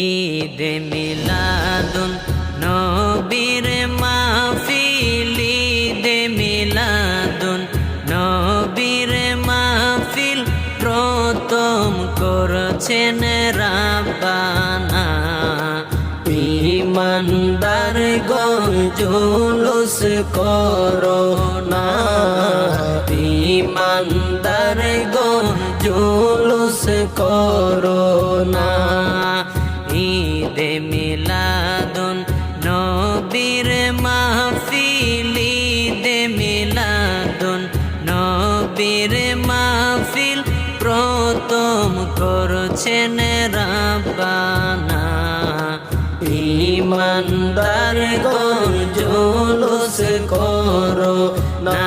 ঈদে মিলাদুন নবীর মাহফিল, ঈদে মিলাদুন নবীর মাহফিল প্রথম করছেন রাব্বানা। ইমানদার গণ জুলুস করো না, ইমানদার গণ জুলুস করো না। ঈদে মিলাদুন নবীর মাহফিল, ঈদে মিলাদুন নবীর মাহফিল প্রথম করছেন রাব্বানা। ইমানদার গণ জুলুস করো না।